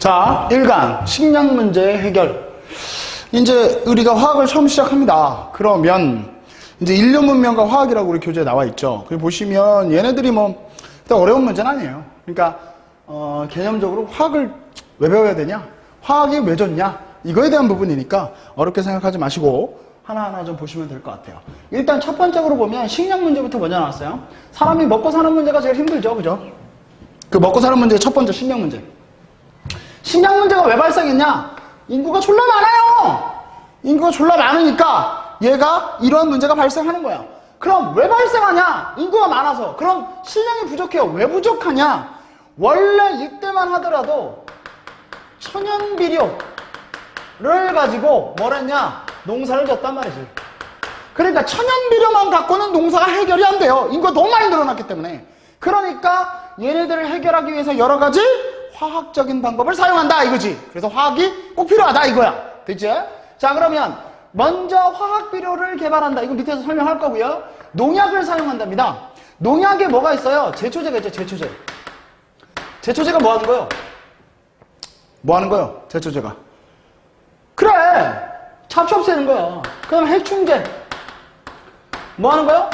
자, 1강 식량 문제 해결. 이제 우리가 화학을 처음 시작합니다. 그러면 이제 인류 문명과 화학이라고 우리 교재에 나와 있죠. 그리고 보시면 얘네들이 뭐 일단 어려운 문제는 아니에요. 그러니까 개념적으로 화학을 왜 배워야 되냐? 화학이 왜 좋냐? 이거에 대한 부분이니까 어렵게 생각하지 마시고 하나하나 좀 보시면 될 것 같아요. 일단 첫 번째로 보면 식량 문제부터 먼저 나왔어요. 사람이 먹고 사는 문제가 제일 힘들죠, 그죠? 그 먹고 사는 문제의 첫 번째 식량 문제. 식량 문제가 왜 발생했냐? 인구가 졸라 많아요. 인구가 졸라 많으니까 얘가 이러한 문제가 발생하는 거야. 그럼 왜 발생하냐? 인구가 많아서. 그럼 식량이 부족해요. 왜 부족하냐? 원래 이때만 하더라도 천연비료를 가지고 뭘 했냐? 농사를 졌단 말이지. 그러니까 천연비료만 갖고는 농사가 해결이 안 돼요. 인구가 너무 많이 늘어났기 때문에. 그러니까 얘네들을 해결하기 위해서 여러 가지 화학적인 방법을 사용한다 이거지. 그래서 화학이 꼭 필요하다 이거야. 됐지? 자, 그러면 먼저 화학비료를 개발한다. 이거 밑에서 설명할 거고요. 농약을 사용한답니다. 농약에 뭐가 있어요? 제초제가 있죠. 제초제. 제초제가 뭐 하는 거예요? 뭐 하는 거예요? 제초제가. 그래, 잡초 없애는 거야. 그다음 해충제. 뭐 하는 거예요?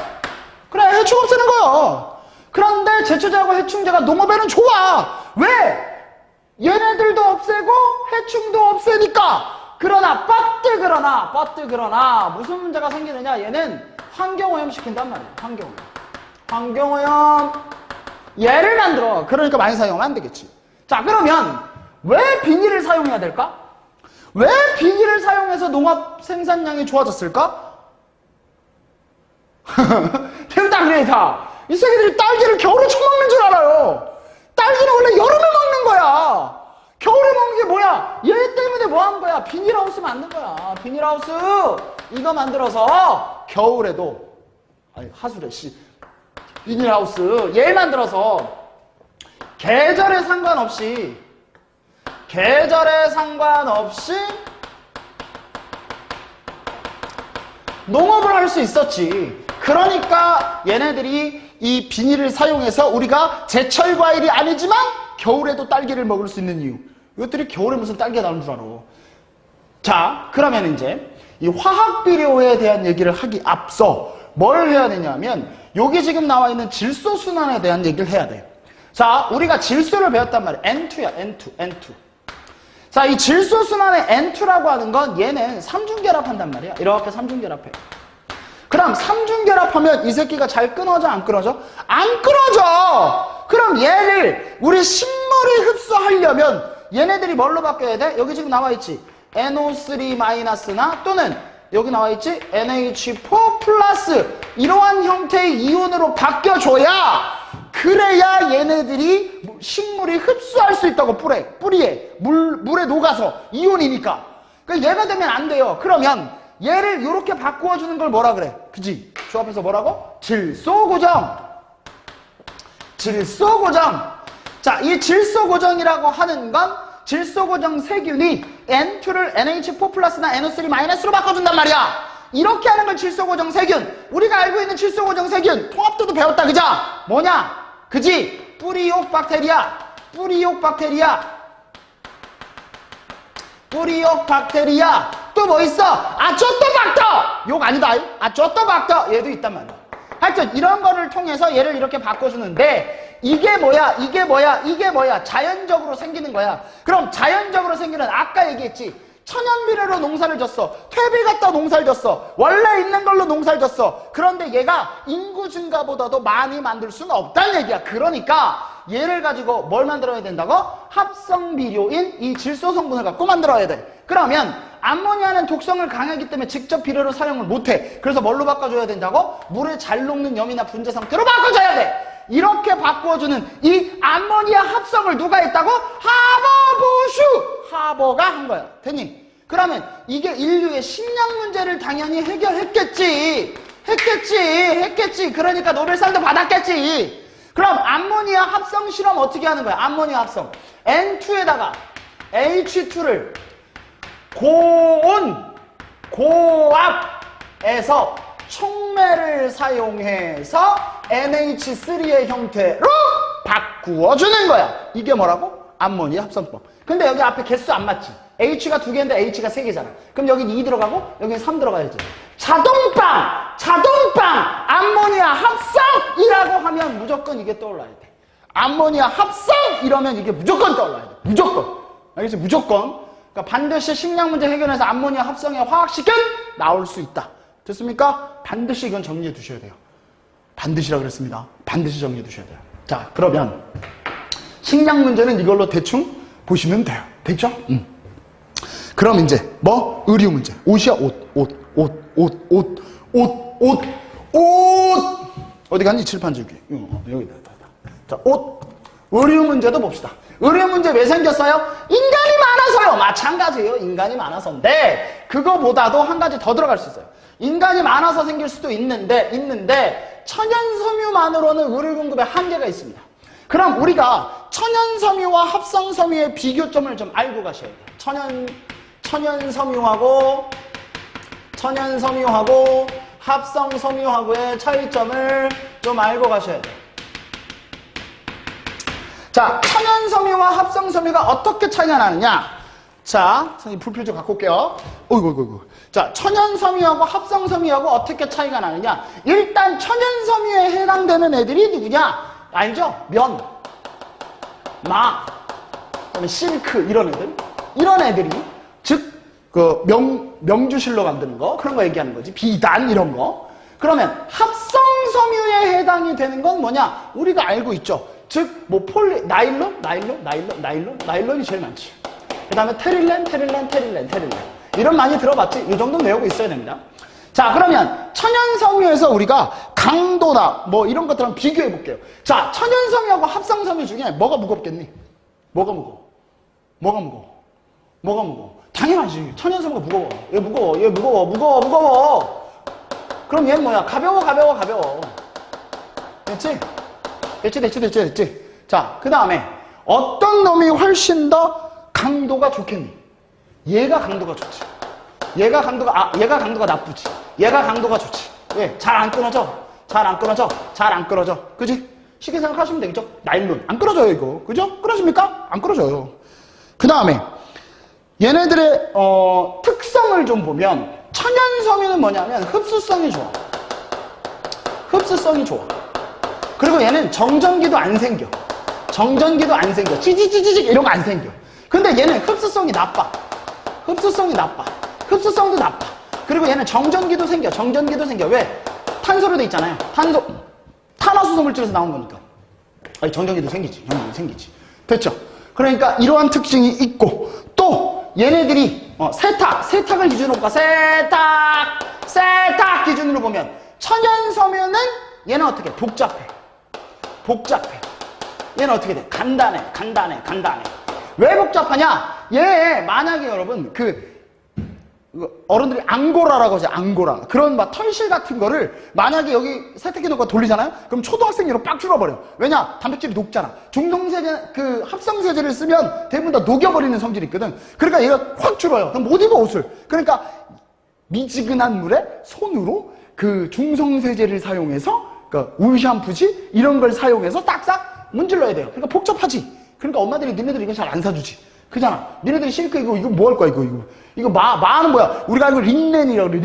그래, 해충 없애는 거야. 그런데 제초제하고 해충제가 농업에는 좋아. 왜? 얘네들도 없애고 해충도 없애니까. 그러나 뻗뜨그러나 무슨 문제가 생기느냐? 얘는 환경오염 시킨단 말이야. 환경오염. 얘를 만들어. 그러니까 많이 사용하면 안 되겠지. 자, 그러면 왜 비닐을 사용해야 될까? 왜 비닐을 사용해서 농업 생산량이 좋아졌을까? 대우다 그래 다. 이 새끼들이 딸기를 겨울에 처먹는 줄 알아요. 딸기는 원래 여름에 먹는 거야. 겨울에 먹는 게 뭐야? 얘 때문에 뭐 하는 거야? 비닐하우스 만든 거야. 비닐하우스 이거 만들어서 겨울에도 아니 하수래 씨 비닐하우스 얘 만들어서 계절에 상관없이 농업을 할 수 있었지. 그러니까 얘네들이 이 비닐을 사용해서 우리가 제철 과일이 아니지만 겨울에도 딸기를 먹을 수 있는 이유. 이것들이 겨울에 무슨 딸기가 나오는 줄 알아. 자, 그러면 이제 이 화학비료에 대한 얘기를 하기 앞서 뭘 해야 되냐면 여기 지금 나와 있는 질소순환에 대한 얘기를 해야 돼. 자, 우리가 질소를 배웠단 말이야. N2야, N2. 자, 이 질소순환의 N2라고 하는 건 얘는 삼중결합한단 말이야. 이렇게 삼중결합해. 그럼 삼중결합하면 이 새끼가 잘 끊어져, 안 끊어져? 안 끊어져! 그럼 얘를 우리 식물이 흡수하려면 얘네들이 뭘로 바뀌어야 돼? 여기 지금 나와 있지. NO3-나 또는 여기 나와 있지. NH4+. 이러한 형태의 이온으로 바뀌어줘야 그래야 얘네들이 식물이 흡수할 수 있다고. 뿌리에 물에 녹아서 이온이니까. 그러니까 얘가 되면 안 돼요. 그러면 얘를 이렇게 바꾸어주는 걸 뭐라 그래? 그지? 조합해서 뭐라고? 질소고정. 자, 이 질소고정이라고 하는 건 질소고정 세균이 N2를 NH4+나 NO3-로 바꿔준단 말이야. 이렇게 하는 걸 질소고정 세균. 우리가 알고 있는 질소고정 세균 통합도도 배웠다, 그자? 뭐냐? 그지? 뿌리옥 박테리아. 또 뭐 있어? 아조토박터! 욕 아니다. 아조토박터. 얘도 있단 말이야. 하여튼 이런 거를 통해서 얘를 이렇게 바꿔주는데 이게 뭐야? 자연적으로 생기는 거야. 그럼 자연적으로 생기는 아까 얘기했지. 천연비료로 농사를 졌어. 퇴비 갖다 농사를 졌어. 원래 있는 걸로 농사를 졌어. 그런데 얘가 인구 증가보다도 많이 만들 수는 없다는 얘기야. 그러니까 얘를 가지고 뭘 만들어야 된다고? 합성비료인 이 질소 성분을 갖고 만들어야 돼. 그러면 암모니아는 독성을 강하기 때문에 직접 비료로 사용을 못해. 그래서 뭘로 바꿔줘야 된다고? 물을 잘 녹는 염이나 분자 상태로 바꿔줘야 돼. 이렇게 바꿔주는 이 암모니아 합성을 누가 했다고? 하버가 한 거야. 됐니? 그러면 이게 인류의 식량 문제를 당연히 해결했겠지. 그러니까 노벨상도 받았겠지. 그럼 암모니아 합성 실험 어떻게 하는 거야? 암모니아 합성. N2에다가 H2를 고압에서 촉매를 사용해서 NH3의 형태로 바꾸어주는 거야. 이게 뭐라고? 암모니아 합성법. 근데 여기 앞에 개수 안 맞지? H가 2개인데 H가 3개잖아. 그럼 여긴 2 들어가고 여긴 3 들어가야지. 자동빵 암모니아 합성이라고 하면 무조건 이게 떠올라야 돼. 암모니아 합성 이러면 이게 무조건 떠올라야 돼. 무조건. 알겠지? 무조건. 그러니까 반드시 식량 문제 해결해서 암모니아 합성의 화학식은 나올 수 있다. 됐습니까? 반드시 이건 정리해 두셔야 돼요. 반드시라 그랬습니다. 반드시 정리해 두셔야 돼요. 자, 그러면 식량 문제는 이걸로 대충 보시면 돼요. 됐죠? 그럼 이제 뭐? 의류 문제. 옷이야, 옷. 어디 갔니? 칠판 줄기. 여기다. 자, 옷. 의류 문제도 봅시다. 의료 문제 왜 생겼어요? 인간이 많아서요. 마찬가지예요. 인간이 많아서인데 그거보다도 한 가지 더 들어갈 수 있어요. 인간이 많아서 생길 수도 있는데 천연섬유만으로는 의료 공급에 한계가 있습니다. 그럼 우리가 천연섬유와 합성섬유의 비교점을 좀 알고 가셔야 돼요. 천연섬유하고 합성섬유하고의 차이점을 좀 알고 가셔야 돼요. 자, 천연섬유와 합성섬유가 어떻게 차이가 나느냐? 자, 선생님 불필 좀 갖고 올게요. 어이구. 자, 천연섬유하고 합성섬유하고 어떻게 차이가 나느냐? 일단 천연섬유에 해당되는 애들이 누구냐? 알죠? 면, 마, 그다음에 실크 이런 애들이 즉 그 명주실로 만드는 거 그런 거 얘기하는 거지. 비단 이런 거. 그러면 합성섬유에 해당이 되는 건 뭐냐? 우리가 알고 있죠. 즉, 뭐, 나일론이 제일 많지. 그 다음에 테릴렌. 이런 많이 들어봤지? 이 정도 외우고 있어야 됩니다. 자, 그러면 천연섬유에서 우리가 강도나 뭐 이런 것들랑 비교해 볼게요. 자, 천연섬유하고 합성섬유 중에 뭐가 무겁겠니? 뭐가 무거워? 당연하지. 천연섬유가 무거워. 얘 무거워. 그럼 얘는 뭐야? 가벼워. 됐지? 자, 그 다음에 어떤 놈이 훨씬 더 강도가 좋겠니? 얘가 강도가 좋지. 얘가 강도가 나쁘지. 얘가 강도가 좋지. 왜? 잘 안 끊어져. 그지? 쉽게 생각하시면 되겠죠? 나일론. 안 끊어져요, 이거. 그죠? 끊어집니까? 안 끊어져요. 그 다음에 얘네들의 특성을 좀 보면 천연섬유는 뭐냐면 흡수성이 좋아. 그리고 얘는 정전기도 안 생겨. 찌지직 이런 거 안 생겨. 근데 얘는 흡수성도 나빠. 그리고 얘는 정전기도 생겨. 왜? 탄소로 돼 있잖아요. 탄화수소 물질에서 나온 거니까. 아니, 정전기도 생기지. 됐죠? 그러니까 이러한 특징이 있고 또 얘네들이 세탁을 기준으로 볼까? 세탁 기준으로 보면 천연섬유는 얘는 어떻게? 복잡해. 얘는 어떻게 돼? 간단해. 왜 복잡하냐? 얘 만약에 여러분 어른들이 앙고라라고 하죠. 앙고라. 그런 막 털실 같은 거를 만약에 여기 세탁기 놓고 돌리잖아요? 그럼 초등학생으로 빡 줄어버려. 왜냐? 단백질이 녹잖아. 중성세제, 합성세제를 쓰면 대부분 다 녹여버리는 성질이 있거든. 그러니까 얘가 확 줄어요. 그럼 못 입어, 옷을. 그러니까 미지근한 물에 손으로 중성세제를 사용해서 울 샴푸지? 이런 걸 사용해서 딱딱 문질러야 돼요. 그러니까 복잡하지. 그러니까 엄마들이 니네들 이거 잘 안 사주지. 그잖아. 니네들이 실크 이거 뭐 할 거야, 이거 마는 뭐야? 우리가 알고 린넨이라고 그래,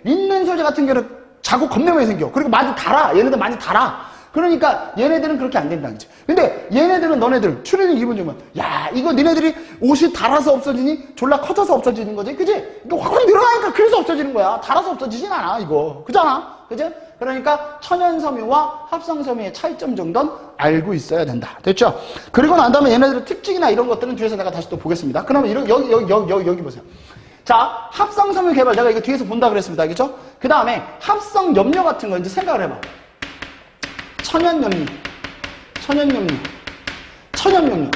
린넨 소재 같은 경우는 자국 겁나 많이 생겨. 그리고 많이 달아. 얘네들 많이 달아. 그러니까 얘네들은 그렇게 안 된다는 거지. 근데 얘네들은 너네들 추리닝 입은 적은 야, 이거 니네들이 옷이 달아서 없어지니? 졸라 커져서 없어지는 거지. 그지? 이거 확 늘어나니까 그래서 없어지는 거야. 달아서 없어지진 않아, 이거. 그잖아. 그지? 그러니까 천연섬유와 합성섬유의 차이점 정도는 알고 있어야 된다. 됐죠? 그리고 난 다음에 얘네들의 특징이나 이런 것들은 뒤에서 내가 다시 또 보겠습니다. 그러면 여기 보세요. 자, 합성섬유 개발 내가 이거 뒤에서 본다 그랬습니다. 알겠죠? 그 다음에 합성염료 같은 거 이제 생각을 해봐. 천연염료.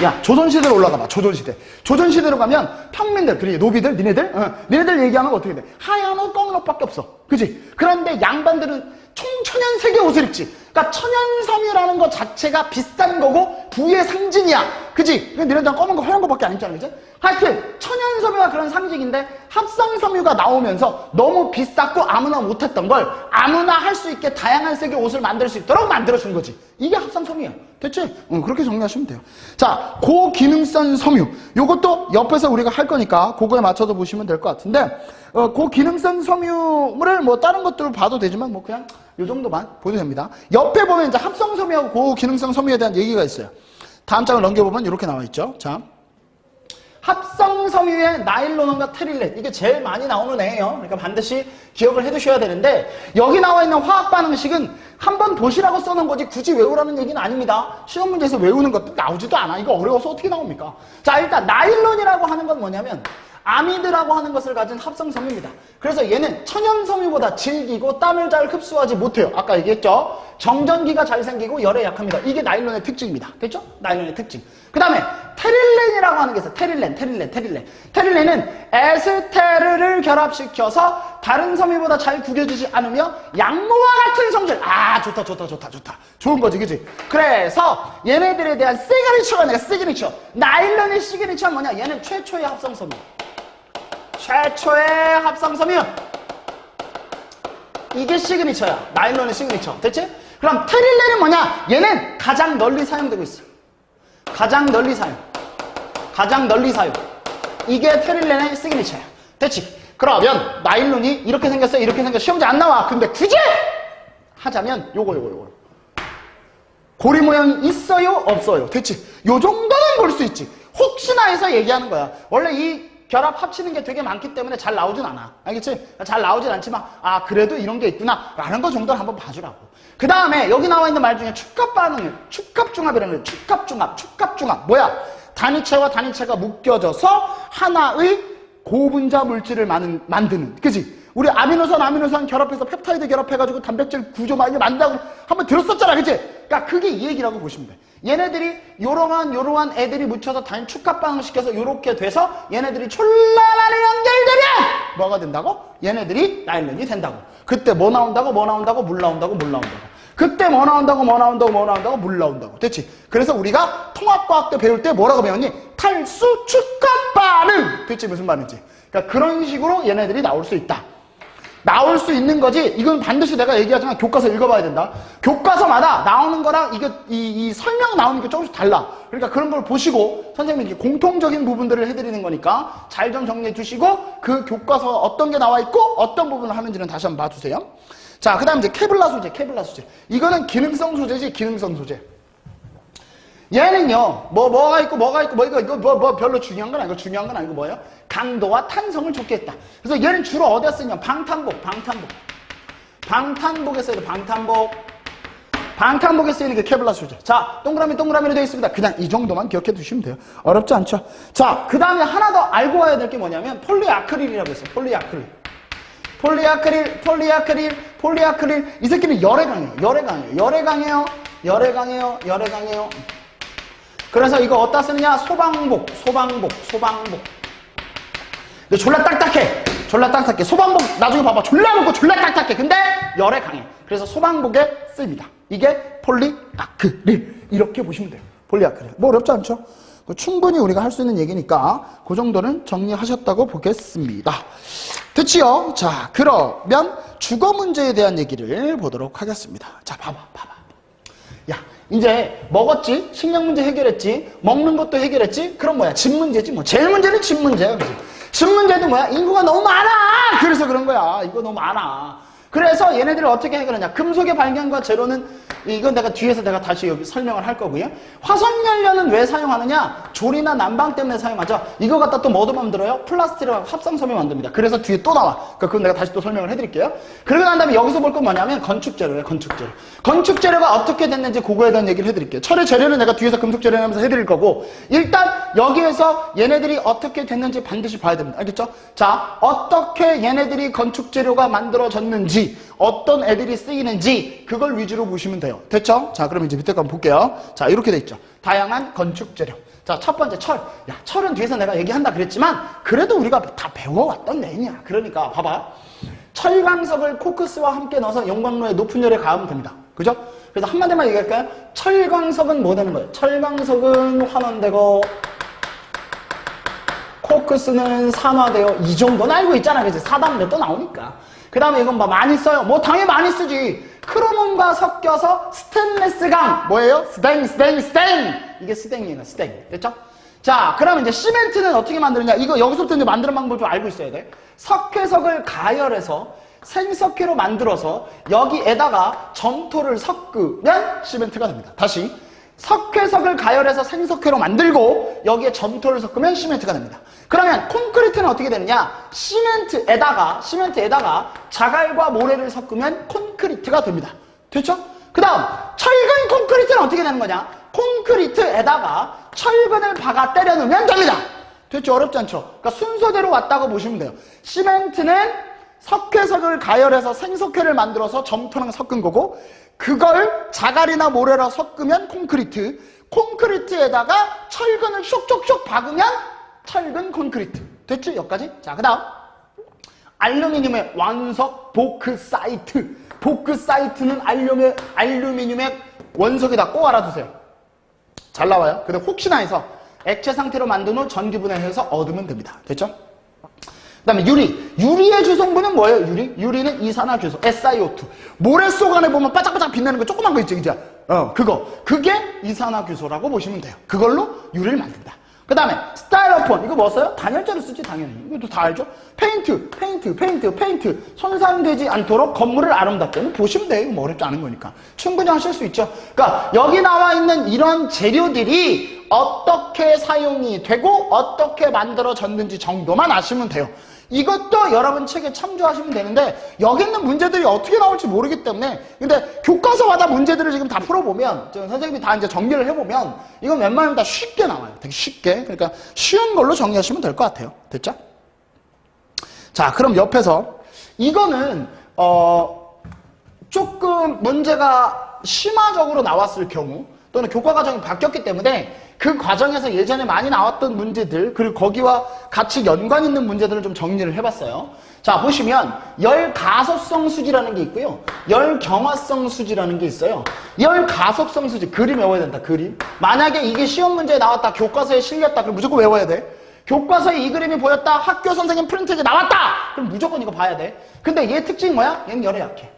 야, 조선시대로 올라가 봐. 조선시대로 가면 평민들, 그리고 노비들, 니네들 얘기하는 거 어떻게 돼? 하얀 옷, 검은 옷밖에 없어. 그지? 그런데 양반들은 총천연색의 옷을 입지. 그러니까 천연섬유라는 것 자체가 비싼 거고 부의 상징이야. 그지? 니네들 검은 거 하얀 거밖에 안 있잖아, 그지? 하여튼 천연섬유가 그런 상징인데 합성섬유가 나오면서 너무 비쌌고 아무나 못했던 걸 아무나 할 수 있게 다양한 색의 옷을 만들 수 있도록 만들어준 거지. 이게 합성섬유야. 됐지? 그렇게 정리하시면 돼요. 자, 고기능성 섬유. 요것도 옆에서 우리가 할 거니까 그거에 맞춰서 보시면 될 것 같은데, 고기능성 섬유를 뭐 다른 것들을 봐도 되지만 뭐 그냥 요 정도만 보도 됩니다. 옆에 보면 이제 합성섬유하고 고기능성 섬유에 대한 얘기가 있어요. 다음 장을 넘겨보면 이렇게 나와 있죠. 자, 합성섬유의 나일론과 테릴렌, 이게 제일 많이 나오는 애예요. 그러니까 반드시 기억을 해두셔야 되는데, 여기 나와 있는 화학 반응식은 한번 보시라고 써놓은 거지 굳이 외우라는 얘기는 아닙니다. 시험 문제에서 외우는 것도 나오지도 않아. 이거 어려워서 어떻게 나옵니까? 자, 일단 나일론이라고 하는 건 뭐냐면 아미드라고 하는 것을 가진 합성섬유입니다. 그래서 얘는 천연섬유보다 질기고 땀을 잘 흡수하지 못해요. 아까 얘기했죠? 정전기가 잘 생기고 열에 약합니다. 이게 나일론의 특징입니다. 됐죠? 나일론의 특징. 그 다음에 테릴렌이라고 하는 게 있어요. 테릴렌은 에스테르를 결합시켜서 다른 섬유보다 잘 구겨지지 않으며 양모와 같은 성질. 아, 좋다. 좋은 거지, 그지? 그래서 얘네들에 대한 시그니처가 내가 시그니처. 나일론의 시그니처는 뭐냐? 얘는 최초의 합성섬유. 최초의 합성섬유. 이게 시그니처야. 나일론의 시그니처. 됐지? 그럼 테릴렌은 뭐냐? 얘는 가장 널리 사용되고 있어. 가장 널리 사용. 이게 테릴렌의 시그니처야. 됐지? 그러면 나일론이 이렇게 생겼어요. 이렇게 생겼어. 시험지 안 나와. 근데 굳이 하자면 요거. 고리 모양이 있어요? 없어요? 됐지? 요 정도는 볼 수 있지. 혹시나 해서 얘기하는 거야. 원래 이 결합 합치는 게 되게 많기 때문에 잘 나오진 않아. 알겠지? 잘 나오진 않지만 아, 그래도 이런 게 있구나 라는 거 정도는 한번 봐주라고. 그 다음에 여기 나와 있는 말 중에 축합 반응을, 축합중합이라는 거예요. 축합중합. 뭐야? 단위체와 단위체가 묶여져서 하나의 고분자 물질을 만드는. 그지? 우리 아미노산 결합해서 펩타이드 결합해가지고 단백질 구조 막 이게 만든다고 한번 들었었잖아. 그치? 그러니까 그게 이 얘기라고 보시면 돼. 얘네들이 요러한 애들이 묻혀서 단위 축합 반응시켜서 요렇게 돼서 얘네들이 졸라만이 연결되면 뭐가 된다고? 얘네들이 나일론이 된다고. 그때 뭐 나온다고? 물 나온다고. 그때 뭐 나온다고? 물 나온다고. 됐지? 그래서 우리가 통합과학 때 배울 때 뭐라고 배웠니? 탈수 축합 반응. 됐지? 무슨 말인지. 그러니까 그런 식으로 얘네들이 나올 수 있다. 나올 수 있는 거지. 이건 반드시 내가 얘기하지만 교과서 읽어봐야 된다. 교과서마다 나오는 거랑 이 설명 나오는 게 조금씩 달라. 그러니까 그런 걸 보시고 선생님이 공통적인 부분들을 해드리는 거니까 잘 좀 정리해 주시고 그 교과서 어떤 게 나와 있고 어떤 부분을 하는지는 다시 한번 봐주세요. 자, 그 다음 이제 케블라 소재. 이거는 기능성 소재지, 기능성 소재. 얘는요, 뭐가 있고, 이거 별로 중요한 건 아니고, 중요한 건 아니고 뭐예요? 강도와 탄성을 좋게 했다. 그래서 얘는 주로 어디에 쓰냐? 방탄복에 써야 돼, 방탄복에 쓰이는 게 케블라 소재. 자, 동그라미로 되어 있습니다. 그냥 이 정도만 기억해 두시면 돼요. 어렵지 않죠? 자, 그 다음에 하나 더 알고 와야 될 게 뭐냐면, 폴리아크릴이라고 했어요. 폴리아크릴. 이 새끼는 열에 강해요. 그래서 이거 어디다 쓰느냐? 소방복. 근데 졸라 딱딱해. 소방복 나중에 봐봐. 졸라 먹고 졸라 딱딱해. 근데 열에 강해. 그래서 소방복에 씁니다. 이게 폴리아크릴. 이렇게 보시면 돼요. 폴리아크릴. 뭐 어렵지 않죠? 충분히 우리가 할 수 있는 얘기니까 그 정도는 정리하셨다고 보겠습니다. 됐지요? 자, 그러면 주거 문제에 대한 얘기를 보도록 하겠습니다. 자, 봐봐. 야, 이제 먹었지? 식량 문제 해결했지? 먹는 것도 해결했지? 그럼 뭐야? 집 문제지 뭐. 제일 문제는 집 문제야. 그치? 집 문제도 뭐야? 인구가 너무 많아! 그래서 그런 거야. 이거 너무 많아. 그래서 얘네들을 어떻게 해결하냐? 금속의 발견과 제로는 이건 내가 뒤에서 다시 여기 설명을 할 거고요. 화석연료는 왜 사용하느냐? 조리나 난방 때문에 사용하죠. 이거 갖다 또 뭐도 만들어요? 플라스틱하고 합성섬유 만듭니다. 그래서 뒤에 또 나와. 그건 내가 다시 또 설명을 해드릴게요. 그러고 난 다음에 여기서 볼 건 뭐냐면 건축재료예요. 건축재료가 어떻게 됐는지 그거에 대한 얘기를 해드릴게요. 철의 재료는 내가 뒤에서 금속재료 하면서 해드릴 거고, 일단 여기에서 얘네들이 어떻게 됐는지 반드시 봐야 됩니다. 알겠죠? 자, 어떻게 얘네들이 건축재료가 만들어졌는지, 어떤 애들이 쓰이는지 그걸 위주로 보시면 돼요. 됐죠? 자, 그럼 이제 밑에 거 한번 볼게요. 자, 이렇게 돼 있죠. 다양한 건축재료. 자, 첫 번째 철. 야, 철은 뒤에서 내가 얘기한다 그랬지만 그래도 우리가 다 배워왔던 내용이야. 그러니까 봐봐. 철광석을 코크스와 함께 넣어서 용광로에 높은 열에 가하면 됩니다. 그죠? 그래서 한마디만 얘기할까요? 철광석은 뭐 되는 거예요? 철광석은 환원되고 코크스는 산화되어 이 정도는 알고 있잖아. 그치? 사단면 또 나오니까. 그 다음에 이건 뭐 많이 써요. 뭐 당연히 많이 쓰지. 크로몬과 섞여서 스테인레스강 뭐예요? 스탱. 이게 스탱이에요. 스탱. 됐죠? 자, 그러면 이제 시멘트는 어떻게 만드느냐? 이거 여기서부터 이제 만드는 방법을 좀 알고 있어야 돼. 석회석을 가열해서 생석회로 만들어서 여기에다가 점토를 섞으면 시멘트가 됩니다. 다시 석회석을 가열해서 생석회로 만들고 여기에 점토를 섞으면 시멘트가 됩니다. 그러면 콘크리트는 어떻게 되느냐? 시멘트에다가 자갈과 모래를 섞으면 콘크리트가 됩니다. 됐죠? 그 다음 철근 콘크리트는 어떻게 되는 거냐? 콘크리트에다가 철근을 박아 때려 넣으면 됩니다. 됐죠? 어렵지 않죠? 그러니까 순서대로 왔다고 보시면 돼요. 시멘트는 석회석을 가열해서 생석회를 만들어서 점토랑 섞은 거고, 그걸 자갈이나 모래랑 섞으면 콘크리트, 콘크리트에다가 철근을 쇽쇽쇽 박으면 철근 콘크리트. 됐죠? 여기까지? 자, 그 다음 알루미늄의 완석 보크사이트. 보크사이트는 알루미늄의 원석에다 꼭 알아두세요. 잘 나와요. 근데 혹시나 해서 액체 상태로 만든 후 전기분해해서 얻으면 됩니다. 됐죠? 그 다음에 유리의 주성분은 뭐예요? 유리는 이산화규소, SiO2. 모래 속 안에 보면 바짝바짝 빛나는 거 조그만 거 있죠, 그죠? 그게 이산화규소라고 보시면 돼요. 그걸로 유리를 만든다. 그 다음에 스타일로폰, 이거 뭐 써요? 단열재로 쓰지, 당연히. 이것도 다 알죠? 페인트. 손상되지 않도록 건물을 아름답게 보시면 돼요. 뭐 어렵지 않은 거니까. 충분히 하실 수 있죠. 그러니까 여기 나와 있는 이런 재료들이 어떻게 사용이 되고 어떻게 만들어졌는지 정도만 아시면 돼요. 이것도 여러분 책에 참조하시면 되는데 여기 있는 문제들이 어떻게 나올지 모르기 때문에, 근데 교과서마다 문제들을 지금 다 풀어보면, 선생님이 다 이제 정리를 해보면 이건 웬만하면 다 쉽게 나와요. 되게 쉽게. 그러니까 쉬운 걸로 정리하시면 될 것 같아요. 됐죠? 자, 그럼 옆에서 이거는 조금 문제가 심화적으로 나왔을 경우, 또는 교과 과정이 바뀌었기 때문에 그 과정에서 예전에 많이 나왔던 문제들, 그리고 거기와 같이 연관 있는 문제들을 좀 정리를 해봤어요. 자, 보시면 열가속성 수지라는 게 있고요, 열경화성 수지라는 게 있어요. 열가속성 수지, 그림 외워야 된다. 그림. 만약에 이게 시험 문제에 나왔다, 교과서에 실렸다, 그럼 무조건 외워야 돼. 교과서에 이 그림이 보였다, 학교 선생님 프린트에 나왔다, 그럼 무조건 이거 봐야 돼. 근데 얘 특징이 뭐야? 얘는 열에 약해.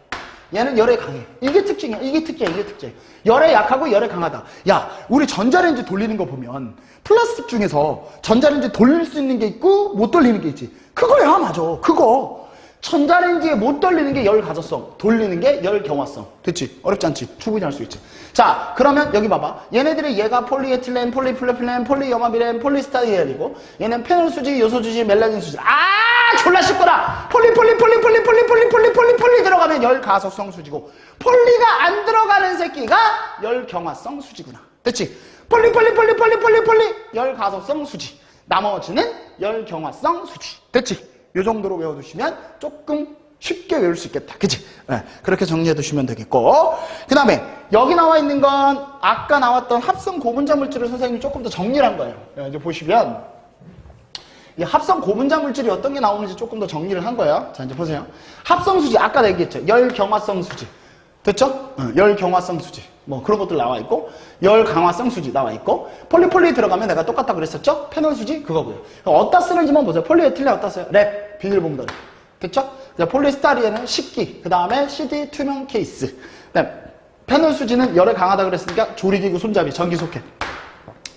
얘는 열에 강해. 이게 특징이야. 이게 특징. 열에 약하고 열에 강하다. 야, 우리 전자레인지 돌리는 거 보면 플라스틱 중에서 전자레인지 돌릴 수 있는 게 있고 못 돌리는 게 있지. 그거야, 맞아. 그거. 전자레인지에 못 돌리는 게 열가속성, 돌리는 게 열경화성. 됐지? 어렵지 않지? 충분히 할 수 있지. 자, 그러면 여기 봐봐. 얘네들이 얘가 폴리에틸렌, 폴리플로필렌, 폴리여마비렌, 폴리스타이렌이고, 얘는 페놀 수지, 요소 수지, 멜라닌 수지. 졸라 쉽구나. 폴리 들어가면 열가속성 수지고, 폴리가 안 들어가는 새끼가 열경화성 수지구나. 됐지? 폴리 열가속성 수지. 나머지는 열경화성 수지. 됐지? 이 정도로 외워두시면 조금 쉽게 외울 수 있겠다. 그치? 네, 그렇게 정리해 두시면 되겠고, 그 다음에 여기 나와 있는 건 아까 나왔던 합성 고분자 물질을 선생님이 조금 더 정리를 한 거예요. 이제 보시면 이 합성 고분자 물질이 어떤 게 나오는지 조금 더 정리를 한 거예요. 자, 이제 보세요. 합성 수지, 아까 얘기했죠. 열경화성 수지. 됐죠? 열경화성 수지. 뭐 그런 것들 나와 있고, 열강화성 수지 나와 있고, 폴리 들어가면 내가 똑같다고 그랬었죠? 페놀 수지 그거고요. 어디다 쓰는지만 보세요. 폴리에틸렌 어디다 써요? 랩, 비닐봉다리. 됐죠? 폴리스타리엔은 식기, 그 다음에 CD 투명 케이스. 그다음에 페놀 수지는 열에 강하다 그랬으니까 조리기구 손잡이, 전기소켓.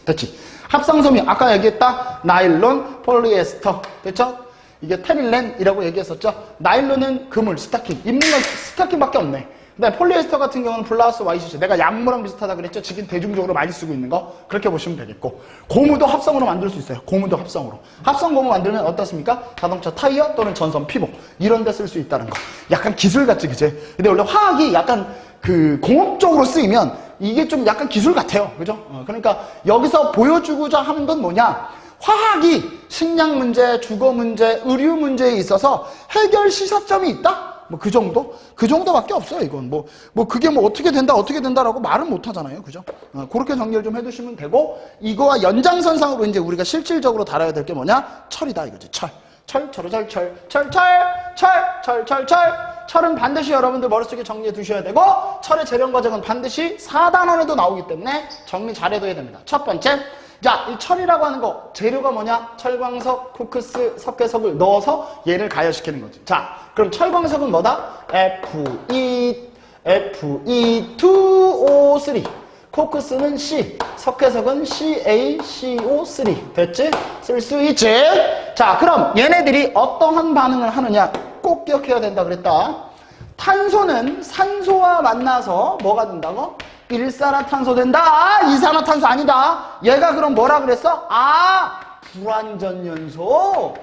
됐지? 합성섬유, 아까 얘기했다. 나일론, 폴리에스터. 됐죠? 이게 테릴렌이라고 얘기했었죠? 나일론은 그물, 스타킹. 입는 건 스타킹밖에 없네. 그다음에 폴리에스터 같은 경우는 블라우스 와이셔츠. 내가 양모랑 비슷하다 그랬죠? 지금 대중적으로 많이 쓰고 있는 거. 그렇게 보시면 되겠고. 고무도 합성으로 만들 수 있어요. 고무도 합성으로. 합성 고무 만들면 어떻습니까? 자동차 타이어 또는 전선 피복. 이런 데 쓸 수 있다는 거. 약간 기술 같지, 그치? 근데 원래 화학이 약간 그 공업적으로 쓰이면 이게 좀 약간 기술 같아요. 그죠? 그러니까 여기서 보여주고자 하는 건 뭐냐? 화학이 식량 문제, 주거 문제, 의류 문제에 있어서 해결 시사점이 있다? 뭐 그 정도? 그 정도밖에 없어요, 이건. 그게 어떻게 된다라고 말은 못 하잖아요. 그죠? 그렇게 정리를 좀 해두시면 되고, 이거와 연장선상으로 이제 우리가 실질적으로 다뤄야 될 게 뭐냐? 철이다, 이거지, 철. 철은 반드시 여러분들 머릿속에 정리해 두셔야 되고 철의 재련 과정은 반드시 4단원에도 나오기 때문에 정리 잘 해둬야 됩니다. 첫 번째, 자, 이 철이라고 하는 거 재료가 뭐냐? 철광석, 코크스, 석회석을 넣어서 얘를 가열시키는 거지. 자, 그럼 철광석은 뭐다? Fe2O3. 코크스는 C, 석회석은 CaCO3. 됐지? 쓸 수 있지? 자, 그럼 얘네들이 어떠한 반응을 하느냐? 꼭 기억해야 된다 그랬다. 탄소는 산소와 만나서 뭐가 된다고? 일산화탄소 된다. 이산화탄소 아니다. 얘가 그럼 뭐라 그랬어? 아, 불완전연소.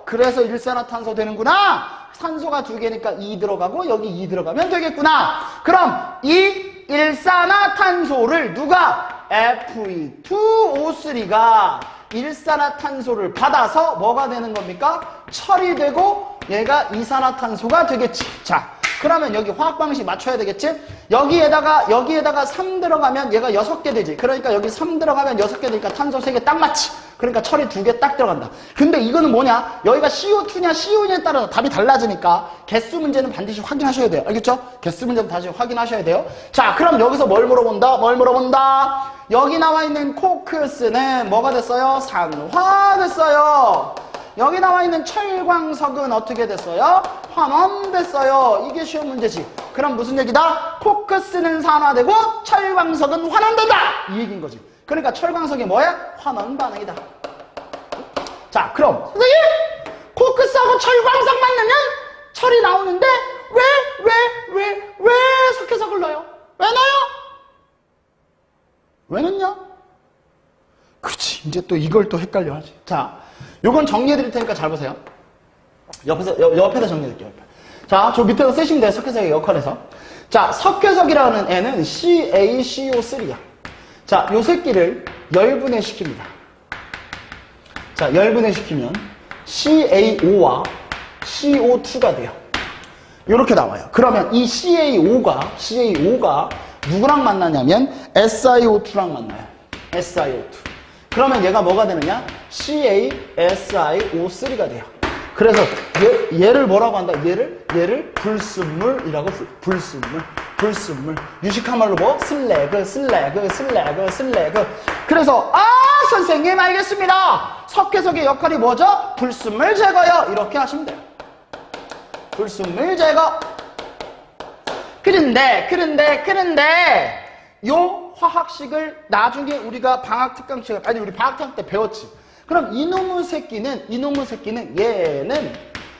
그래서 일산화탄소 되는구나. 산소가 2개니까 2 들어가고 여기 2 들어가면 되겠구나. 그럼 이 일산화탄소를 누가? Fe2O3가 일산화탄소를 받아서 뭐가 되는 겁니까? 철이 되고 얘가 이산화탄소가 되겠지. 자, 그러면 여기 화학 방식 맞춰야 되겠지? 여기에다가 3 들어가면 얘가 6개 되지. 그러니까 여기 3 들어가면 6개 되니까 탄소 3개 딱 맞지. 그러니까 철이 2개 딱 들어간다. 근데 이거는 뭐냐? 여기가 CO2냐 CO냐에 따라서 답이 달라지니까 개수 문제는 반드시 확인하셔야 돼요. 알겠죠? 개수 문제는 다시 확인하셔야 돼요. 자, 그럼 여기서 뭘 물어본다? 여기 나와 있는 코크스는 뭐가 됐어요? 산화 됐어요. 여기 나와 있는 철광석은 어떻게 됐어요? 환원 됐어요. 이게 쉬운 문제지. 그럼 무슨 얘기다? 코크스는 산화되고 철광석은 환원된다. 이 얘기인 거지. 그러니까 철광석이 뭐야? 환원 반응이다. 자, 그럼 선생님! 코크스하고 철광석만 넣으면 철이 나오는데 왜 석회석을 넣어요? 왜 넣어요? 왜 넣냐? 그렇지. 이제 또 이걸 또 헷갈려 하지. 자, 요건 정리해 드릴 테니까 잘 보세요. 옆에다 정리해 드릴게요. 자, 저 밑에서 쓰시면 돼요. 석회석의 역할에서. 자, 석회석이라는 애는 CaCO3야. 자, 요 새끼를 열분해 시킵니다. 자, 열분해 시키면 CaO와 CO2가 돼요. 요렇게 나와요. 그러면 이 CaO가 누구랑 만나냐면 SiO2랑 만나요. SiO2. 그러면 얘가 뭐가 되느냐? CaSiO3가 돼요. 그래서 얘를 뭐라고 한다? 얘를 불순물이라고 불순물. 유식한 말로 뭐? 슬래그. 그래서 선생님 알겠습니다. 석회석의 역할이 뭐죠? 불순물 제거요. 이렇게 하시면 돼요. 불순물 제거. 그런데 요 화학식을 나중에 우리가 방학 특강 시간, 우리 방학 특강 때 배웠지. 그럼 이놈의 새끼는 얘는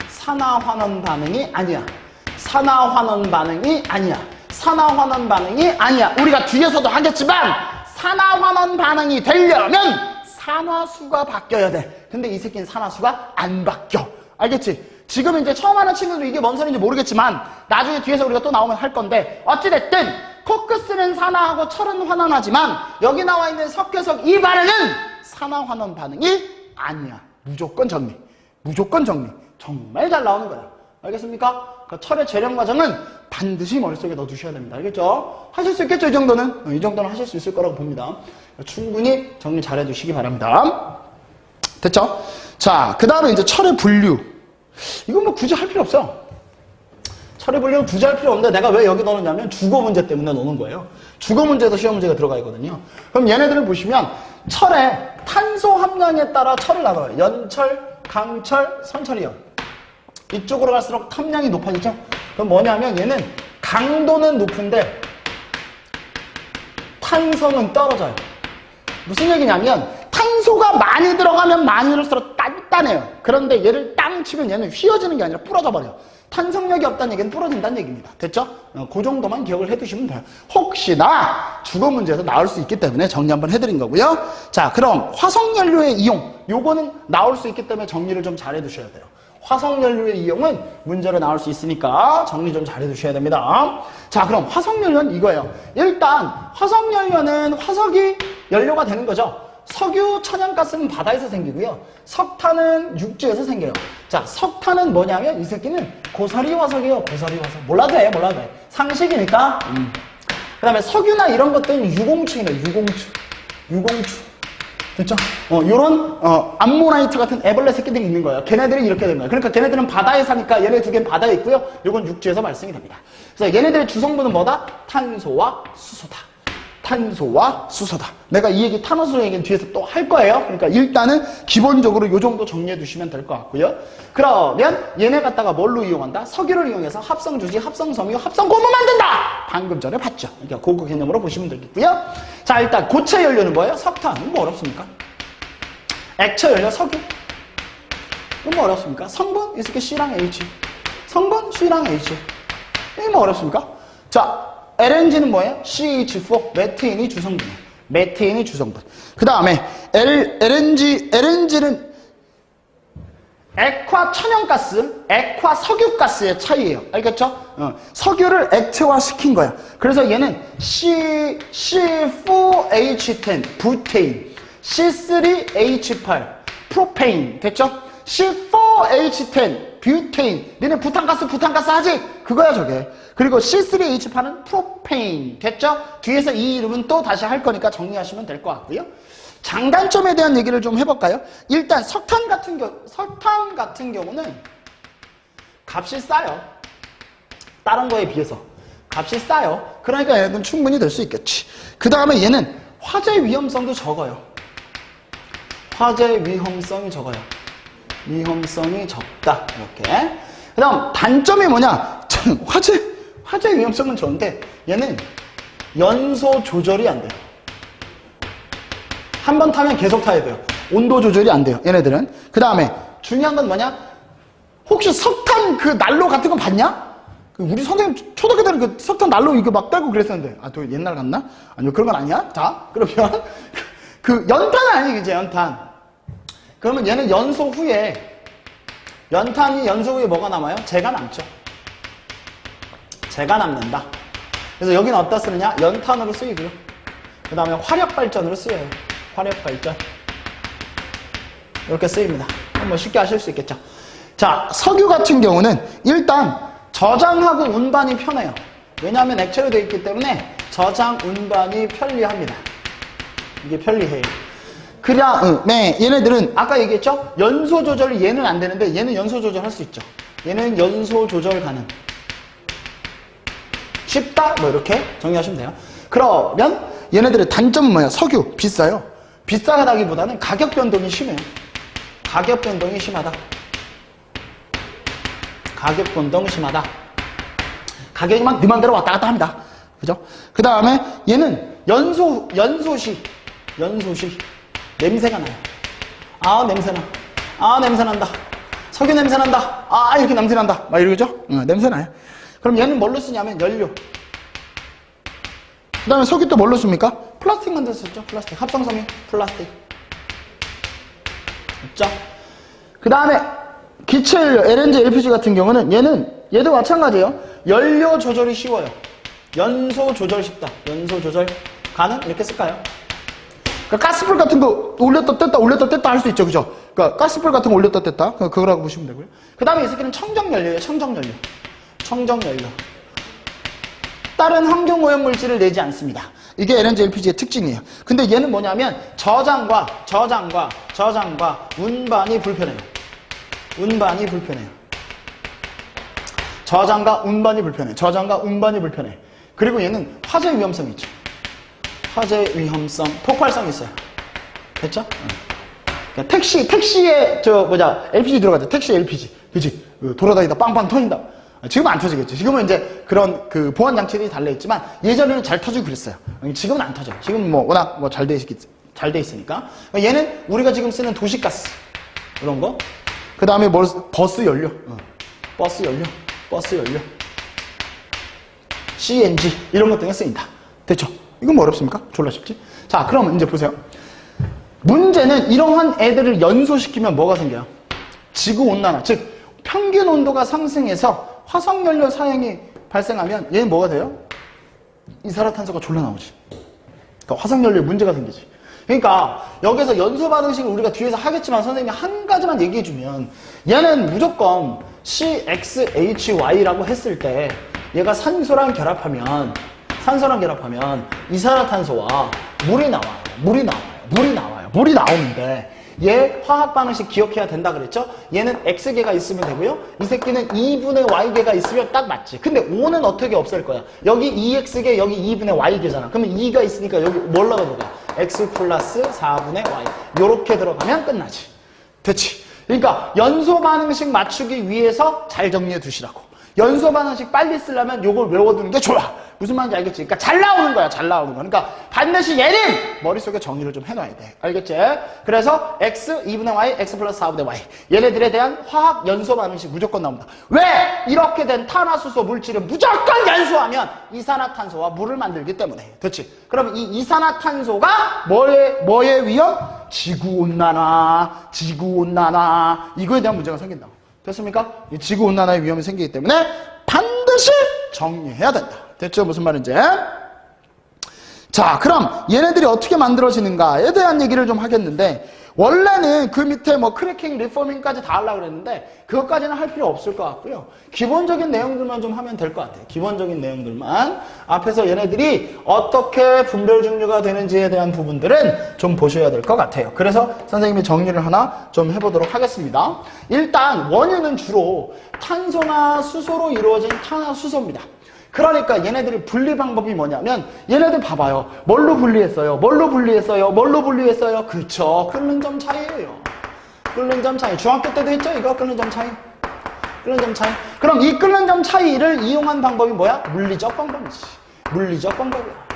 산화환원 반응이 아니야. 우리가 뒤에서도 하겠지만 산화환원 반응이 되려면 산화수가 바뀌어야 돼. 근데 이 새끼는 산화수가 안 바뀌어. 알겠지? 지금 이제 처음 하는 친구들은 이게 뭔 소리인지 모르겠지만 나중에 뒤에서 우리가 또 나오면 할 건데 어찌됐든 코크스는 산화하고 철은 환원하지만 여기 나와 있는 석회석 이 반응은 산화환원 반응이 아니야. 무조건 정리. 정말 잘 나오는 거야. 알겠습니까? 그러니까 철의 재련 과정은 반드시 머릿속에 넣어두셔야 됩니다. 알겠죠? 하실 수 있겠죠? 이 정도는 하실 수 있을 거라고 봅니다. 충분히 정리 잘 해두시기 바랍니다. 됐죠? 자, 그 다음에 이제 철의 분류. 이건 뭐 굳이 할 필요 없어. 철의 분류는 굳이 할 필요 없는데 내가 왜 여기 넣느냐면 주거 문제 때문에 넣는 거예요. 주거 문제에서 시험 문제가 들어가 있거든요. 그럼 얘네들을 보시면 철의 탄소 함량에 따라 철을 나눠요. 연철, 강철, 선철이요. 이쪽으로 갈수록 탐량이 높아지죠? 그럼 뭐냐면 얘는 강도는 높은데 탄성은 떨어져요. 무슨 얘기냐면 탄소가 많이 들어가면 많이 들을수록 단단해요. 그런데 얘를 땅 치면 얘는 휘어지는 게 아니라 부러져 버려요. 탄성력이 없다는 얘기는 부러진다는 얘기입니다. 됐죠? 그 정도만 기억을 해두시면 돼요. 혹시나 주거 문제에서 나올 수 있기 때문에 정리 한번 해드린 거고요. 자, 그럼 화석연료의 이용. 요거는 나올 수 있기 때문에 정리를 좀 잘 해두셔야 돼요. 화석연료의 이용은 문제로 나올 수 있으니까 정리 좀 잘 해두셔야 됩니다. 자, 그럼 화석연료는 이거예요. 일단 화석연료는 화석이 연료가 되는 거죠. 석유, 천연가스는 바다에서 생기고요. 석탄은 육지에서 생겨요. 자, 석탄은 뭐냐면 이 새끼는 고사리 화석이에요. 고사리 화석. 몰라도 돼. 상식이니까. 그 다음에 석유나 이런 것들은 유공추입니다. 유공추. 됐죠? 요런, 암모나이트 같은 애벌레 새끼들이 있는 거예요. 걔네들이 이렇게 된 거예요. 그러니까 걔네들은 바다에 사니까 얘네 두 개는 바다에 있고요. 요건 육지에서 발생이 됩니다. 그래서 얘네들의 주성분은 뭐다? 탄소와 수소다. 탄소와 수소다. 내가 이 얘기, 탄화수소 얘기는 뒤에서 또 할 거예요. 그러니까 일단은 기본적으로 요 정도 정리해 두시면 될 것 같고요. 그러면 얘네 갖다가 뭘로 이용한다? 석유를 이용해서 합성주지, 합성섬유, 합성고무 만든다! 방금 전에 봤죠. 그러니까 그거 개념으로 보시면 되겠고요. 자, 일단 고체 연료는 뭐예요? 석탄. 뭐 어렵습니까? 액체 연료 석유. 뭐 어렵습니까? 성분 이렇게 C랑 H. 성분 C랑 H. 이게 뭐 어렵습니까? 자, LNG는 뭐예요? CH4, 메테인이 주성분이에요. 메테인이 주성분. 그 다음에 LNG는 액화 천연가스, 액화 석유가스의 차이예요. 알겠죠? 석유를 액체화 시킨 거야. 그래서 얘는 C4H10, 부테인, C3H8, 프로페인. 됐죠? C4H10, 뷰테인. 니네 부탄가스 하지? 그거야 저게. 그리고 C3H8은 프로페인. 됐죠? 뒤에서 이 이름은 또 다시 할 거니까 정리하시면 될 것 같고요. 장단점에 대한 얘기를 좀 해볼까요? 일단 석탄 같은 경우는 값이 싸요. 다른 거에 비해서 값이 싸요. 그러니까 얘는 충분히 될 수 있겠지. 그 다음에 얘는 화재 위험성도 적어요. 화재 위험성이 적어요. 위험성이 적다. 이렇게. 그 다음 단점이 뭐냐? 화재 위험성은 좋은데 얘는 연소 조절이 안 돼요. 한 번 타면 계속 타야 돼요. 온도 조절이 안 돼요. 얘네들은. 그 다음에 중요한 건 뭐냐? 혹시 석탄 그 난로 같은 거 봤냐? 우리 선생님 초등학교 때는 그 석탄 난로 이거 막 달고 그랬었는데 아, 또 옛날 같나? 아니요, 그런 건 아니야. 자, 그러면 그 연탄은 아니지, 이제 연탄. 그러면 얘는 연소 후에 뭐가 남아요? 재가 남죠. 재가 남는다. 그래서 여기는 어디다 쓰느냐? 연탄으로 쓰이고요. 그 다음에 화력발전으로 쓰여요. 화력발전. 이렇게 쓰입니다. 뭐 쉽게 하실 수 있겠죠. 자, 석유 같은 경우는 일단 저장하고 운반이 편해요. 왜냐하면 액체로 되어 있기 때문에 저장, 운반이 편리합니다. 이게 편리해요. 네, 얘네들은 아까 얘기했죠? 연소 조절이 얘는 안 되는데 얘는 연소 조절할 수 있죠. 얘는 연소 조절 가능. 쉽다? 뭐 이렇게 정리하시면 돼요. 그러면 얘네들의 단점은 뭐야? 석유 비싸요. 비싸다기보다는 가격 변동이 심해요. 가격 변동이 심하다. 가격 변동이 심하다. 가격이 막 네 맘대로 왔다 갔다 합니다. 그죠? 그 다음에 얘는 연소시 냄새가 나요. 아, 냄새나. 아, 냄새난다. 석유 냄새난다. 아, 이렇게 냄새난다. 막 이러죠? 냄새나요. 그럼 얘는 뭘로 쓰냐면 연료. 그 다음에 석유 또 뭘로 씁니까? 플라스틱 만들 수 있죠. 플라스틱. 합성섬유, 플라스틱. 있죠? 그 다음에 기체 연료, LNG, LPG 같은 경우는 얘도 마찬가지예요. 연료 조절이 쉬워요. 연소 조절 쉽다. 연소 조절 가능? 이렇게 쓸까요? 그러니까 가스불 같은 거 올렸다 뗐다 할 수 있죠. 그죠? 그러니까 가스불 같은 거 올렸다 뗐다. 그거라고 보시면 되고요. 그 다음에 이 새끼는 청정연료예요. 청정연료. 다른 환경오염 물질을 내지 않습니다. 이게 LNG, LPG의 특징이에요. 근데 얘는 뭐냐면 저장과 운반이 불편해요. 저장과 운반이 불편해. 그리고 얘는 화재 위험성이 있죠. 화재 위험성, 폭발성이 있어요. 됐죠? 그러니까 택시에 LPG 들어가죠. 택시 LPG. 그치? 돌아다니다 빵빵 터진다. 지금은 안 터지겠죠. 지금은 이제 그런 그 보안 장치들이 달려있지만 예전에는 잘 터지고 그랬어요. 지금은 안 터져요. 지금은 뭐 워낙 뭐 잘 돼 있으니까. 얘는 우리가 지금 쓰는 도시가스. 이런 거. 그 다음에 버스 연료. CNG. 이런 것 등에 쓰인다. 됐죠? 이건 뭐 어렵습니까? 졸라 쉽지? 자, 그럼 이제 보세요. 문제는 이러한 애들을 연소시키면 뭐가 생겨요? 지구온난화. 즉, 평균 온도가 상승해서 화석연료 사용이 발생하면 얘는 뭐가 돼요? 이산화탄소가 졸라 나오지. 그러니까 화석연료에 문제가 생기지. 그러니까 여기서 연소 반응식을 우리가 뒤에서 하겠지만 선생님이 한 가지만 얘기해주면 얘는 무조건 CXHY라고 했을 때 얘가 산소랑 결합하면 이산화탄소와 물이 나와요. 물이 나오는데 얘 화학 반응식 기억해야 된다 그랬죠? 얘는 X개가 있으면 되고요. 이 새끼는 2분의 Y개가 있으면 딱 맞지. 근데 5는 어떻게 없앨 거야? 여기 2X개, 여기 2분의 Y개잖아. 그러면 2가 있으니까 여기 뭘로 들어가? X 플러스 4분의 Y. 요렇게 들어가면 끝나지. 됐지? 그러니까 연소 반응식 맞추기 위해서 잘 정리해 두시라고. 연소 반응식 빨리 쓰려면 요걸 외워두는 게 좋아. 무슨 말인지 알겠지? 그러니까 잘 나오는 거야, 잘 나오는 거. 그러니까 반드시 얘는 머릿속에 정리를 좀 해놔야 돼. 알겠지? 그래서 X 2분의 Y, X 플러스 4분의 Y. 얘네들에 대한 화학 연소 반응식 무조건 나옵니다. 왜? 이렇게 된 탄화수소 물질을 무조건 연소하면 이산화탄소와 물을 만들기 때문에. 됐지? 그럼 이 이산화탄소가 뭐의 위험? 지구온난화, 지구온난화. 이거에 대한 문제가 생긴다. 됐습니까? 이 지구온난화의 위험이 생기기 때문에 반드시 정리해야 된다. 됐죠? 무슨 말인지? 자, 그럼 얘네들이 어떻게 만들어지는가에 대한 얘기를 좀 하겠는데, 원래는 그 밑에 뭐 크래킹, 리포밍까지 다 하려고 그랬는데 그것까지는 할 필요 없을 것 같고요. 기본적인 내용들만 좀 하면 될 것 같아요. 기본적인 내용들만. 앞에서 얘네들이 어떻게 분별 증류가 되는지에 대한 부분들은 좀 보셔야 될 것 같아요. 그래서 선생님이 정리를 하나 좀 해보도록 하겠습니다. 일단 원유는 주로 탄소나 수소로 이루어진 탄화수소입니다. 그러니까 얘네들의 분리 방법이 뭐냐면, 얘네들 봐봐요. 뭘로 분리했어요? 뭘로 분리했어요? 뭘로 분리했어요? 그쵸. 끓는 점 차이예요. 끓는 점 차이. 중학교 때도 했죠? 이거 끓는 점 차이. 끓는 점 차이. 그럼 이 끓는 점 차이를 이용한 방법이 뭐야? 물리적 방법이지. 물리적 방법이야.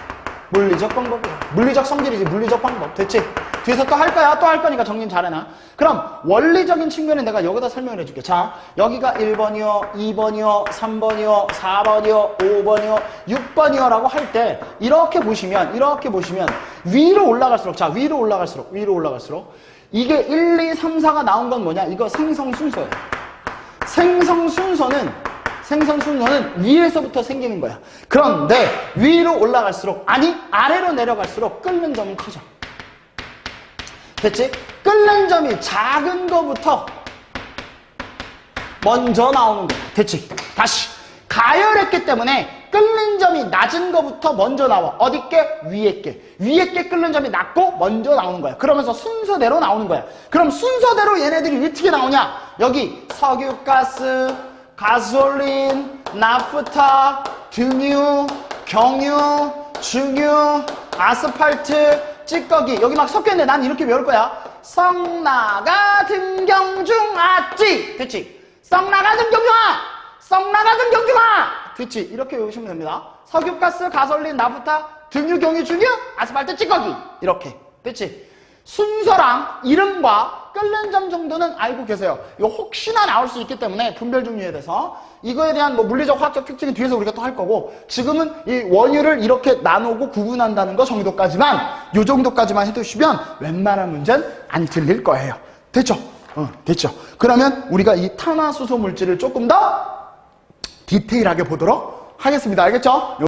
물리적 방법이야. 물리적 성질이지. 물리적 방법. 됐지? 뒤에서 또 할 거야. 또 할 거니까 정리 잘해놔. 그럼 원리적인 측면은 내가 여기다 설명을 해줄게. 자, 여기가 1번이요, 2번이요, 3번이요, 4번이요, 5번이요, 6번이요 라고 할 때 이렇게 보시면 위로 올라갈수록, 자, 위로 올라갈수록 이게 1, 2, 3, 4가 나온 건 뭐냐? 이거 생성 순서예요. 생성 순서는 위에서부터 생기는 거야. 그런데 위로 올라갈수록, 아니 아래로 내려갈수록 끓는 점은 커져. 됐지? 끓는 점이 작은 거부터 먼저 나오는 거야. 됐지? 다시 가열했기 때문에 끓는 점이 낮은 거부터 먼저 나와. 어디 게? 위에 게 끓는 점이 낮고 먼저 나오는 거야. 그러면서 순서대로 나오는 거야. 그럼 순서대로 얘네들이 어떻게 나오냐? 여기 석유가스, 가솔린, 나프타, 등유, 경유, 중유, 아스팔트, 찌꺼기. 여기 막 섞여있는데 난 이렇게 외울 거야. 썩나가 등경중아찌. 됐지? 썩나가 등경중아. 됐지? 이렇게 외우시면 됩니다. 석유가스, 가솔린, 나프타, 등유, 경유, 중유, 아스팔트, 찌꺼기. 이렇게. 됐지? 순서랑 이름과 끓는 점 정도는 알고 계세요. 이거 혹시나 나올 수 있기 때문에 분별 중류에 대해서 이거에 대한 뭐 물리적 화학적 특징은 뒤에서 우리가 또 할 거고, 지금은 이 원유를 이렇게 나누고 구분한다는 거 정도까지만, 요 정도까지만 해두시면 웬만한 문제는 안 틀릴 거예요. 됐죠? 됐죠? 그러면 우리가 이 탄화수소 물질을 조금 더 디테일하게 보도록 하겠습니다. 알겠죠?